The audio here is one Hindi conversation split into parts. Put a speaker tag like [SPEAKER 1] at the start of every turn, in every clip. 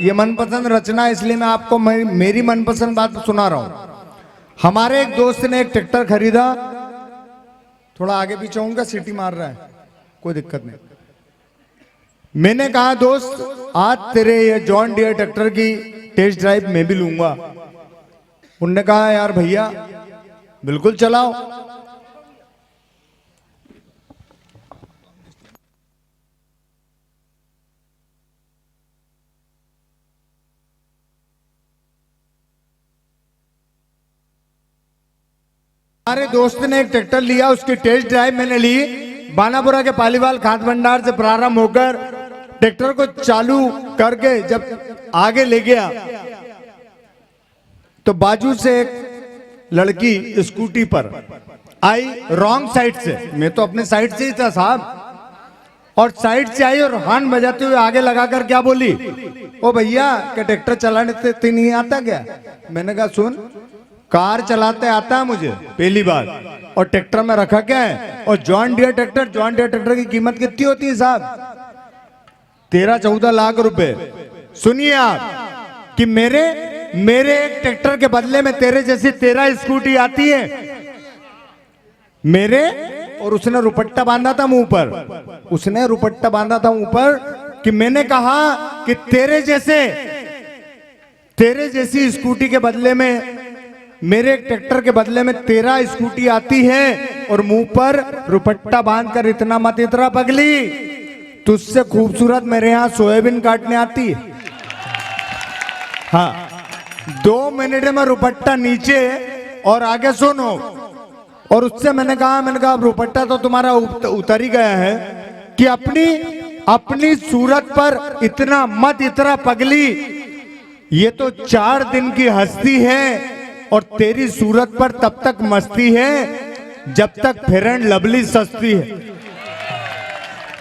[SPEAKER 1] ये मनपसंद रचना, इसलिए मैं आपको मेरी मनपसंद बात सुना रहा हूं। हमारे एक दोस्त ने एक ट्रैक्टर खरीदा, थोड़ा आगे पीछे होऊंगा, सीटी मार रहा है, कोई दिक्कत नहीं। मैंने कहा दोस्त आज तेरे ये जॉन डियर ट्रैक्टर की टेस्ट ड्राइव मैं भी लूंगा। उनने कहा यार भैया बिल्कुल चलाओ। हमारे दोस्त ने एक ट्रैक्टर लिया, उसकी टेस्ट ड्राइव मैंने ली। बानापुरा के पालीवाल खाद भंडार से प्रारंभ होकर ट्रैक्टर को चालू करके जब आगे ले गया तो बाजू से एक लड़की स्कूटी पर आई, रॉन्ग साइड से। मैं तो अपने साइड से ही था साहब, और साइड से आई और हॉर्न बजाते हुए आगे लगाकर क्या बोली, ओ भैया क्या ट्रैक्टर चलाने ते नहीं आता क्या? मैंने कहा सुन, कार चलाते आता है मुझे पहली बार, और ट्रैक्टर में रखा क्या है? और जॉन डियर ट्रैक्टर की कीमत कितनी होती है साहब? 13-14 लाख रुपए। सुनिए आप कि मेरे एक ट्रैक्टर के बदले में तेरे जैसी 13 स्कूटी आती है मेरे। और उसने रुपट्टा बांधा था मुंह पर, उसने रुपट्टा बांधा था मुंह पर कि मैंने कहा कि तेरे जैसी स्कूटी के बदले में, मेरे एक ट्रैक्टर के बदले में 13 स्कूटी आती है, और मुंह पर रुपट्टा बांधकर इतना मत इतरा पगली, तुझसे खूबसूरत मेरे यहां सोयाबीन काटने आती है। हाँ, 2 मिनट में रुपट्टा नीचे और आगे सुनो। और उससे मैंने कहा रुपट्टा तो तुम्हारा उतर ही गया है कि अपनी सूरत पर इतना मत इतरा पगली, ये तो 4 दिन की हस्ती है, और तेरी सूरत पर तब तक मस्ती है जब तक फेयर एंड लवली सस्ती है।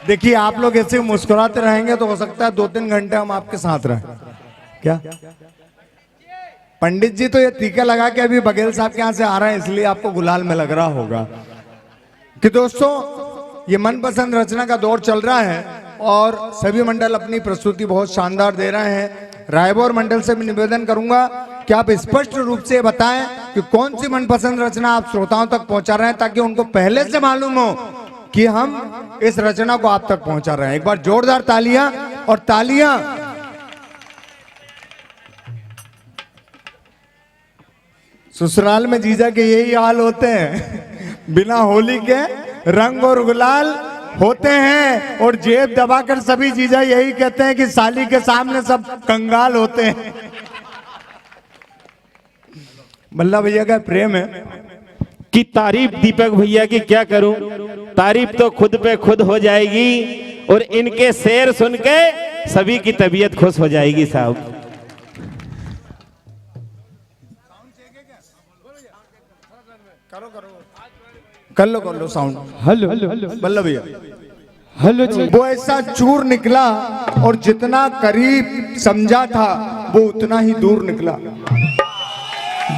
[SPEAKER 1] देखिए आप लोग ऐसे मुस्कुराते रहेंगे तो हो सकता है 2-3 घंटे हम आपके साथ रहें। क्या पंडित जी तो ये टीका लगा के अभी बघेल साहब के यहां से आ रहे हैं, इसलिए आपको गुलाल में लग रहा होगा कि दोस्तों ये मनपसंद रचना का दौर चल रहा है, और सभी मंडल अपनी प्रस्तुति बहुत शानदार दे रहे हैं। रायबोर मंडल से भी निवेदन करूंगा कि आप स्पष्ट रूप से बताएं कि कौन सी मनपसंद रचना आप श्रोताओं तक पहुंचा रहे हैं, ताकि उनको पहले से मालूम हो कि हम इस रचना को आप तक पहुंचा रहे हैं। एक बार जोरदार तालियां और तालियां। ससुराल में जीजा के यही हाल होते हैं, बिना होली के रंग और गुलाल होते हैं, और जेब दबाकर सभी जीजा यही कहते हैं कि साली के सामने सब कंगाल होते हैं। बल्ला भैया का प्रेम है
[SPEAKER 2] कि तारीफ दीपक भैया की क्या करूं, तारीफ तो खुद पे खुद हो जाएगी, और इनके शेर सुन के सभी की तबीयत खुश हो जाएगी साहब।
[SPEAKER 1] कर लो साउंड।
[SPEAKER 3] हेलो
[SPEAKER 1] बल्ला भैया
[SPEAKER 3] हेलो जी।
[SPEAKER 1] वो ऐसा चूर निकला, और जितना करीब समझा था वो उतना ही दूर निकला।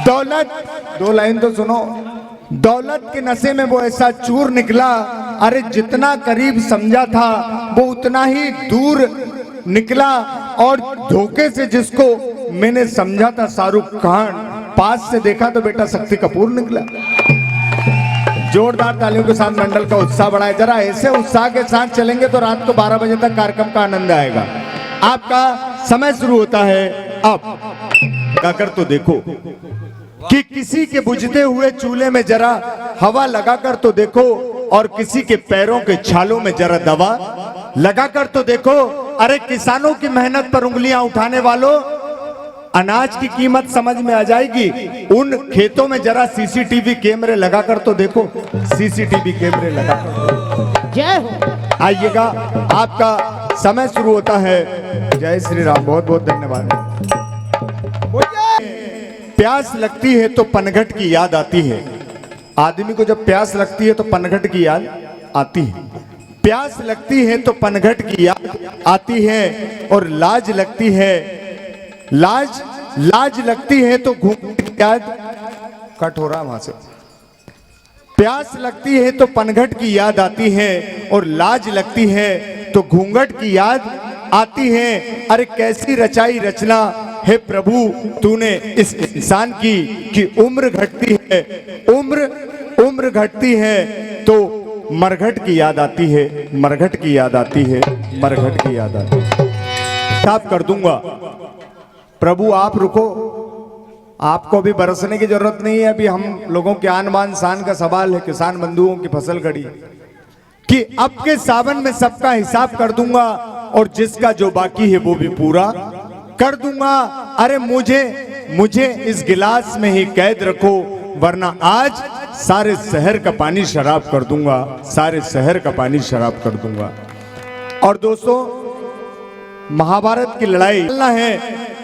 [SPEAKER 1] दौलत, 2 लाइन तो सुनो। दौलत के नशे में वो ऐसा चूर निकला, अरे जितना करीब समझा था वो उतना ही दूर निकला, और धोखे से जिसको मैंने समझा था शाहरुख खान, पास से देखा तो बेटा शक्ति कपूर निकला। जोरदार तालियों के साथ मंडल का उत्साह बढ़ाए। जरा ऐसे उत्साह के साथ चलेंगे तो रात को 12 बजे तक कार्यक्रम का आनंद आएगा। आपका समय शुरू होता है अब। गाकर तो देखो कि किसी के बुझते हुए चूल्हे में जरा हवा लगाकर तो देखो, और किसी के पैरों के छालों में जरा दवा लगाकर तो देखो। अरे किसानों की मेहनत पर उंगलियां उठाने वालों, अनाज की कीमत समझ में आ जाएगी। उन खेतों में जरा सीसीटीवी कैमरे लगाकर तो देखो, सीसीटीवी कैमरे लगाकर।
[SPEAKER 4] जय हो।
[SPEAKER 1] आइएगा, आपका समय शुरू होता है। जय श्री राम। बहुत बहुत धन्यवाद। प्यास लगती है तो पनघट की याद आती है। आदमी को जब प्यास लगती है तो पनघट की याद आती है। प्यास लगती है तो पनघट की याद आती है, और लाज लगती है, लाज लगती है तो घूंघट की याद। कट हो रहा वहां से। प्यास लगती है तो पनघट की याद आती है, और लाज लगती है तो घूंघट की याद आती हैं। अरे कैसी रचाई रचना है प्रभु तूने इस इंसान की कि उम्र घटती है, उम्र घटती है तो मरघट की याद आती है, मरघट की याद आती है, मरघट की याद आती है। साफ कर दूंगा। प्रभु आप रुको, आपको भी बरसने की जरूरत नहीं है। अभी हम लोगों के आन बान शान का सवाल है, किसान बंधुओं की फसल खड़ी कि अब के सावन में सबका हिसाब कर दूंगा और जिसका जो बाकी है वो भी पूरा कर दूंगा। अरे मुझे इस गिलास में ही कैद रखो, वरना आज सारे शहर का पानी शराब कर दूंगा, सारे शहर का पानी शराब कर दूंगा। और दोस्तों, महाभारत की लड़ाई लड़ना है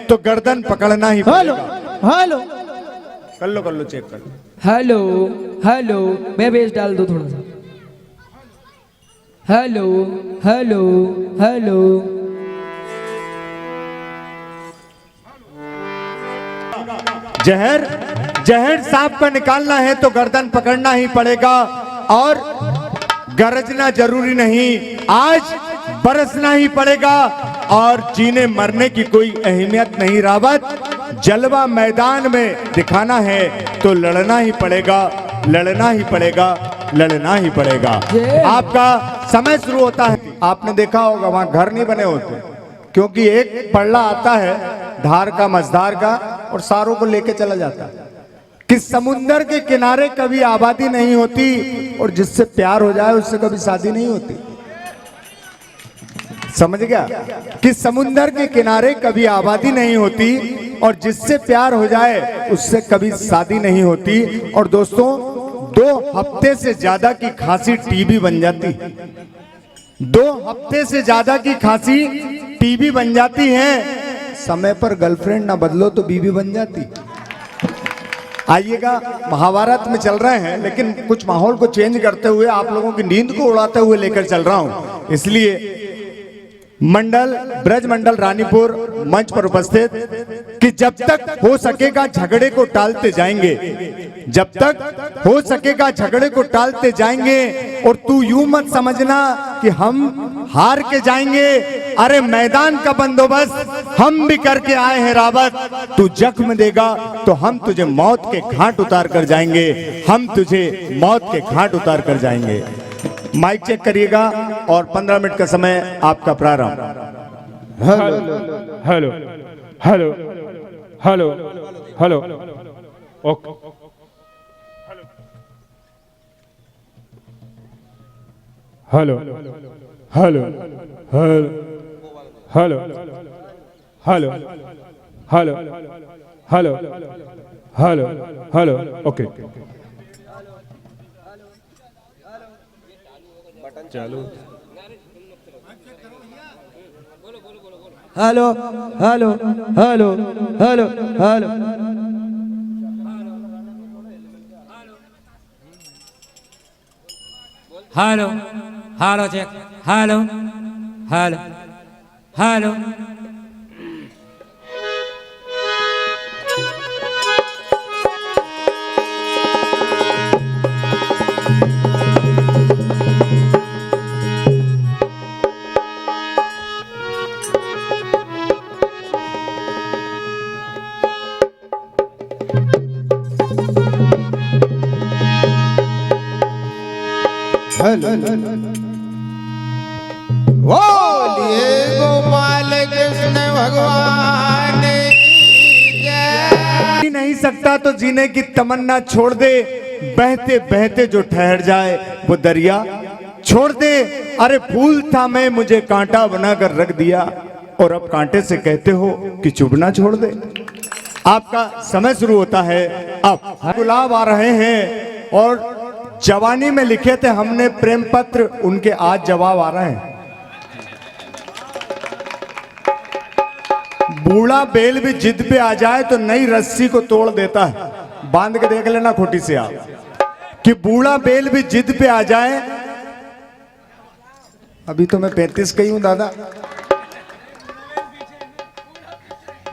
[SPEAKER 1] तो गर्दन पकड़ना ही
[SPEAKER 3] हेलो
[SPEAKER 1] पड़ेगा।
[SPEAKER 3] हेलो
[SPEAKER 1] कर लो चेक कर लो।
[SPEAKER 3] हेलो हेलो, मैं बेस डाल दो थोड़ा सा। हेलो हेलो हेलो,
[SPEAKER 1] जहर सांप का निकालना है तो गर्दन पकड़ना ही पड़ेगा। और गरजना जरूरी नहीं, आज बरसना ही पड़ेगा। और जीने मरने की कोई अहमियत नहीं रावत, जलवा मैदान में दिखाना है तो लड़ना ही पड़ेगा, लड़ना ही पड़ेगा, लड़ना ही पड़ेगा। आपका समय शुरू होता है। आपने देखा होगा वहां घर नहीं बने होते, क्योंकि एक पल्ला आता है धार का, मझधार का, और सारों को लेके चला जाता है। कि समुंदर के किनारे कभी आबादी नहीं होती और जिससे प्यार हो जाए उससे कभी शादी नहीं होती। समझ गया? कि समुंदर के किनारे कभी आबादी नहीं होती और जिससे प्यार हो जाए उससे कभी शादी नहीं होती। और दोस्तों, 2 हफ्ते से ज्यादा की खांसी टीबी बन जाती, 2 हफ्ते से ज्यादा की खांसी टीबी बन जाती है। समय पर गर्लफ्रेंड ना बदलो तो बीबी बन जाती। आइएगा, महाभारत में चल रहे हैं, लेकिन कुछ माहौल को चेंज करते हुए आप लोगों की नींद को उड़ाते हुए लेकर चल रहा हूं। इसलिए मंडल, ब्रज मंडल रानीपुर मंच पर उपस्थित कि जब तक हो सकेगा झगड़े को टालते जाएंगे, जब तक हो सकेगा झगड़े को टालते जाएंगे। और तू यूं मत समझना कि हम हार के जाएंगे। अरे मैदान का बंदोबस्त हम भी करके आए हैं रावत। तू जख्म देगा तो हम तुझे मौत के घाट उतार कर जाएंगे, हम तुझे मौत के घाट उतार कर जाएंगे। माइक चेक करिएगा और 15 मिनट का समय आपका प्रारंभ।
[SPEAKER 2] Hello hello hello hello hello, okay, hello hello hello hello hello hello hello hello hello, okay, चालू।
[SPEAKER 3] Hello hello hello hello hello,
[SPEAKER 4] hello hello check, hello hello hello.
[SPEAKER 5] बोलिए गोपाल कृष्ण भगवान की जय।
[SPEAKER 1] जी नहीं सकता तो जीने की तमन्ना छोड़ दे, बहते बहते जो ठहर जाए वो दरिया छोड़ दे। अरे फूल था मैं, मुझे कांटा बनाकर रख दिया, और अब कांटे से कहते हो कि चुभना छोड़ दे। आपका समय शुरू होता है। अब गुलाब आ रहे हैं और जवानी में लिखे थे हमने प्रेम पत्र, उनके आज जवाब आ रहे हैं। बूढ़ा बेल भी जिद पे आ जाए तो नई रस्सी को तोड़ देता है। बांध के देख लेना खोटी से आप कि बूढ़ा बेल भी जिद पे आ जाए। अभी तो मैं 35 का ही हूं दादा।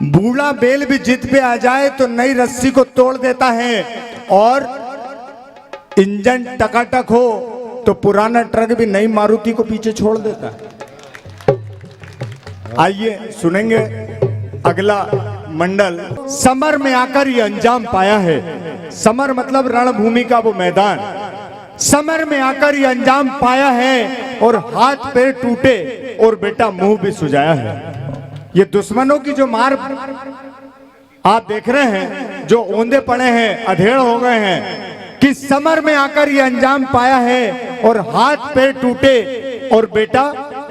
[SPEAKER 1] बूढ़ा बेल भी जिद पे आ जाए तो नई रस्सी को तोड़ देता है। और इंजन टकाटक हो तो पुराना ट्रक भी नई मारुति को पीछे छोड़ देता है। आइए सुनेंगे अगला मंडल। समर में आकर ये अंजाम पाया है। समर मतलब रणभूमि का वो मैदान। समर में आकर ये अंजाम पाया है और हाथ पैर टूटे और बेटा मुंह भी सुजाया है। ये दुश्मनों की जो मार आप देख रहे हैं, जो औंधे पड़े हैं, अधेड़ हो गए हैं कि समर में आकर ये अंजाम पाया है और हाथ पैर टूटे और बेटा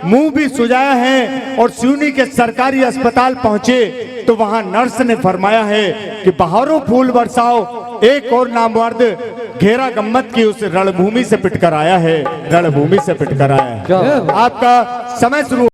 [SPEAKER 1] मुंह भी सुजाया है। और सिवनी के सरकारी अस्पताल पहुंचे तो वहां नर्स ने फरमाया है कि बाहरों फूल बरसाओ, एक और नामर्द घेरा गम्मत की उस रणभूमि से पिटकर आया है, रणभूमि से पिटकर आया है। आपका समय शुरू।